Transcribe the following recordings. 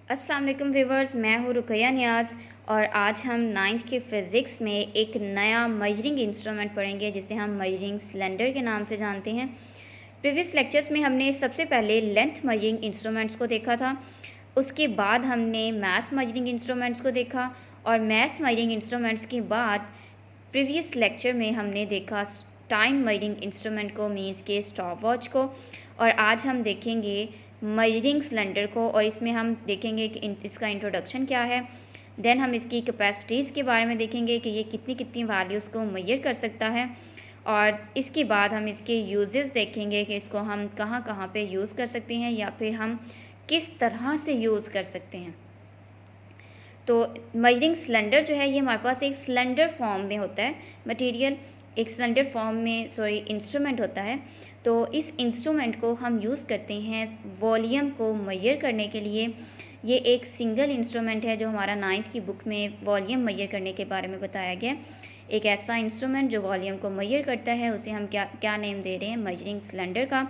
अस्सलाम वालेकुम व्यूवर्स, मैं हूँ रुकैया नियाज़ और आज हम 9th के फ़िज़िक्स में एक नया मेजरिंग इंस्ट्रूमेंट पढ़ेंगे जिसे हम मेजरिंग सिलेंडर के नाम से जानते हैं। प्रीवियस लेक्चर्स में हमने सबसे पहले लेंथ मेजरिंग इंस्ट्रूमेंट्स को देखा था, उसके बाद हमने मास मेजरिंग इंस्ट्रूमेंट्स को देखा और मास मेजरिंग इंस्ट्रूमेंट्स के बाद प्रीवियस लेक्चर में हमने देखा टाइम मेजरिंग इंस्ट्रूमेंट को, मीन्स के स्टॉप वॉच को। और आज हम देखेंगे मेजरिंग सिलेंडर को और इसमें हम देखेंगे कि इसका इंट्रोडक्शन क्या है। देन हम इसकी कैपेसिटीज़ के बारे में देखेंगे कि ये कितनी कितनी वैल्यूज़ को मेजर कर सकता है। और इसके बाद हम इसके यूजेस देखेंगे कि इसको हम कहाँ कहाँ पे यूज़ कर सकते हैं या फिर हम किस तरह से यूज़ कर सकते हैं। तो मेजरिंग सिलेंडर जो है ये हमारे पास एक सिलेंडर फॉर्म में होता है, मटेरियल एक सिलेंडर फॉर्म में इंस्ट्रूमेंट होता है। तो इस इंस्ट्रूमेंट को हम यूज़ करते हैं वॉल्यूम को मेजर करने के लिए। ये एक सिंगल इंस्ट्रूमेंट है जो हमारा 9th की बुक में वॉल्यूम मेजर करने के बारे में बताया गया। एक ऐसा इंस्ट्रूमेंट जो वॉल्यूम को मेजर करता है, उसे हम क्या नेम दे रहे हैं, मेजरिंग सिलेंडर का।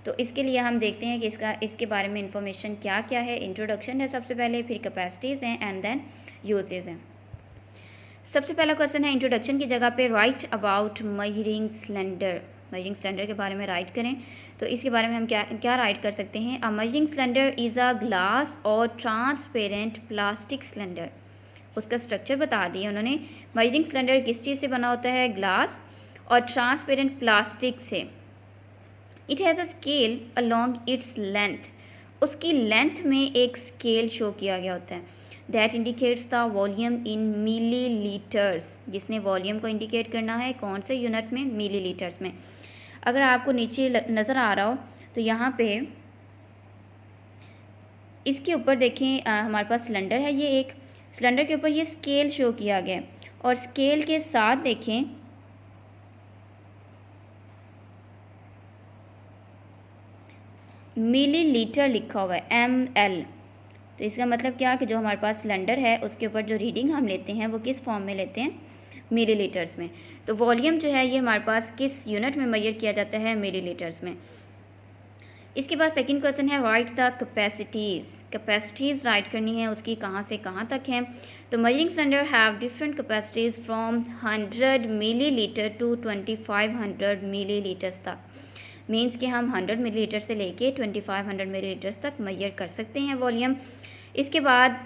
तो इसके लिए हम देखते हैं कि इसके बारे में इंफॉर्मेशन क्या क्या है। इंट्रोडक्शन है सबसे पहले, फिर कैपेसिटीज़ हैं एंड देन यूजेस हैं। सबसे पहला क्वेश्चन है इंट्रोडक्शन की जगह पे right about measuring cylinder. Measuring cylinder के बारे में राइट करें, तो इसके बारे में हम क्या राइट कर सकते हैं। A measuring cylinder is a glass और ट्रांसपेरेंट प्लास्टिक सिलेंडर। उसका स्ट्रक्चर बता दिया उन्होंने। मेजरिंग सिलेंडर किस चीज़ से बना होता है, ग्लास और ट्रांसपेरेंट प्लास्टिक से। It has a scale along its length. उसकी लेंथ में एक स्केल शो किया गया होता है। That indicates the volume in millilitres, जिसने वॉल्यूम को इंडिकेट करना है कौन से यूनिट में, मिलीलीटर्स में। अगर आपको नीचे नज़र आ रहा हो तो यहाँ पे इसके ऊपर देखें, हमारे पास सिलेंडर है, ये एक सिलेंडर के ऊपर ये स्केल शो किया गया है और स्केल के साथ देखें मिलीलीटर लिखा हुआ है, ml। तो इसका मतलब क्या कि जो हमारे पास सिलेंडर है उसके ऊपर जो रीडिंग हम लेते हैं वो किस फॉर्म में लेते हैं, मिलीलीटर्स में। तो वॉल्यूम जो है ये हमारे पास किस यूनिट में मेजर किया जाता है, मिलीलीटर्स में। इसके बाद सेकंड क्वेश्चन है write the capacities. Capacities write करनी है, उसकी कहाँ से कहाँ तक है। तो measuring cylinder have different capacities from 100 millilitre to 2500 millilitres तक। मीन्स कि हम 100 मिलीलीटर से लेके 2500 मिलीलीटर्स तक मेजर कर सकते हैं वॉल्यूम। इसके बाद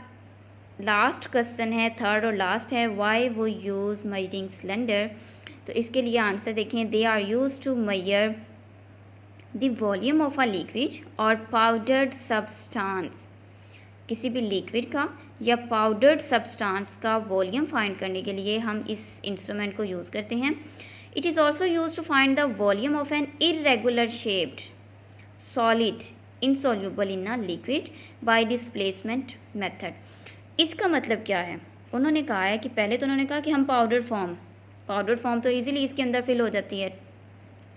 लास्ट क्वेश्चन है, थर्ड और लास्ट है, व्हाई वो यूज़ मेजरिंग सिलेंडर। तो इसके लिए आंसर देखें, they are used to measure the volume of a liquid और पाउडर्ड सब्सटेंस। किसी भी लिक्विड का या पाउडर्ड सब्सटेंस का वॉल्यूम फाइंड करने के लिए हम इस इंस्ट्रूमेंट को यूज़ करते हैं। It is also used to find the volume of an irregular shaped solid insoluble in a liquid by displacement method। इसका मतलब क्या है, उन्होंने कहा है कि पहले तो उन्होंने कहा कि हम पाउडर फॉर्म तो इजीली इसके अंदर फिल हो जाती है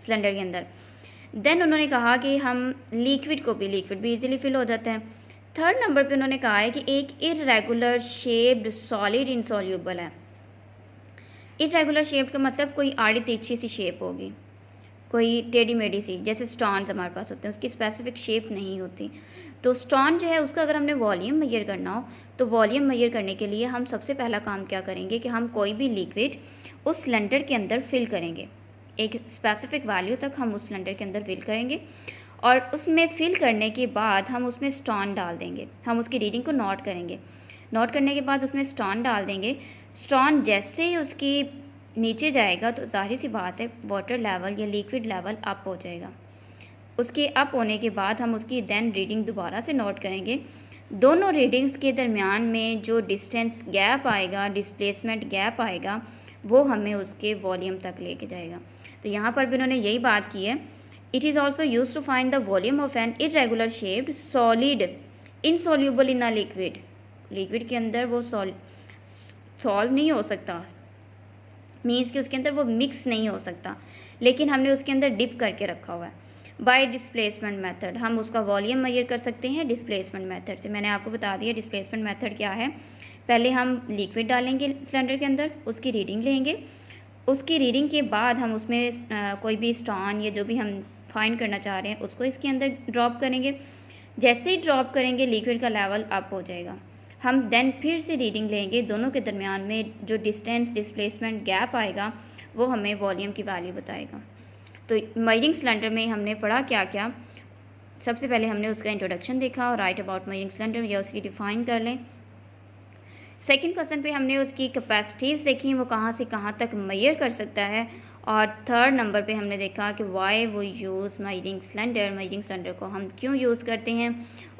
सिलेंडर के अंदर। देन उन्होंने कहा कि हम लिक्विड भी इजीली फिल हो जाता है। थर्ड नंबर पे उन्होंने कहा है कि एक इरेगुलर शेप्ड सॉलिड इंसॉल्यूबल है। इरेगुलर शेप का मतलब कोई आड़ी तिरछी सी शेप होगी, कोई टेढ़ी मेढ़ी सी, जैसे स्टोन्स हमारे पास होते हैं, उसकी स्पेसिफिक शेप नहीं होती। तो स्टोन जो है उसका अगर हमने वॉल्यूम मेजर करना हो तो वॉल्यूम मेजर करने के लिए हम सबसे पहला काम क्या करेंगे कि हम कोई भी लिक्विड उस सिलेंडर के अंदर फिल करेंगे। एक स्पेसिफिक वैल्यू तक हम उस सिलेंडर के अंदर फिल करेंगे और उसमें फिल करने के बाद हम उसमें स्टोन डाल देंगे। हम उसकी रीडिंग को नोट करेंगे, नोट करने के बाद उसमें स्टोन डाल देंगे। स्टोन जैसे ही उसकी नीचे जाएगा तो जाहिर सी बात है वाटर लेवल या लिक्विड लेवल अप हो जाएगा। उसके अप होने के बाद हम उसकी देन रीडिंग दोबारा से नोट करेंगे। दोनों रीडिंग्स के दरमियान में जो डिस्टेंस गैप आएगा, डिस्प्लेसमेंट गैप आएगा, वो हमें उसके वॉल्यूम तक लेके जाएगा। तो यहाँ पर भी उन्होंने यही बात की है। It is also used to find the volume of an irregular shaped solid insoluble in a liquid के अंदर वो सॉल्व नहीं हो सकता, मीन्स कि उसके अंदर वो मिक्स नहीं हो सकता, लेकिन हमने उसके अंदर डिप करके रखा हुआ है। बाय डिस्प्लेसमेंट मेथड हम उसका वॉल्यूम मेजर कर सकते हैं डिस्प्लेसमेंट मेथड से। मैंने आपको बता दिया डिस्प्लेसमेंट मेथड क्या है। पहले हम लिक्विड डालेंगे सिलेंडर के अंदर, उसकी रीडिंग लेंगे, उसकी रीडिंग के बाद हम उसमें कोई भी स्टोन या जो भी हम फाइंड करना चाह रहे हैं उसको इसके अंदर ड्रॉप करेंगे। जैसे ही ड्रॉप करेंगे लिक्विड का लेवल अप हो जाएगा। हम देन फिर से रीडिंग लेंगे, दोनों के दरमियान में जो डिस्टेंस डिस्प्लेसमेंट गैप आएगा वो हमें वॉल्यूम की वैल्यू बताएगा। तो मेजरिंग सिलेंडर में हमने पढ़ा क्या क्या। सबसे पहले हमने उसका इंट्रोडक्शन देखा और राइट अबाउट मेजरिंग सिलेंडर या उसकी डिफ़ाइन कर लें। सेकंड क्वेश्चन पे हमने उसकी कैपेसिटीज़ देखी, वो कहाँ से कहाँ तक मेजर कर सकता है। और थर्ड नंबर पे हमने देखा कि वाई वो यूज़ मेजरिंग सिलेंडर को हम क्यों यूज़ करते हैं।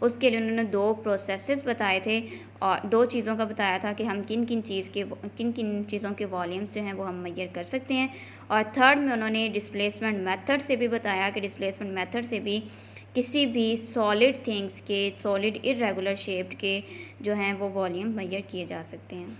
उसके लिए उन्होंने 2 प्रोसेसेस बताए थे और 2 चीज़ों का बताया था कि हम किन किन चीज़ों के वॉल्यूम्स जो हैं वो हम मेजर कर सकते हैं। और थर्ड में उन्होंने डिस्प्लेसमेंट मेथड से भी बताया कि डिस्प्लेसमेंट मेथड से भी किसी भी सॉलिड थिंग्स के, सॉलिड इरेगुलर शेप्ड के जो हैं वो वॉल्यूम मेजर किए जा सकते हैं।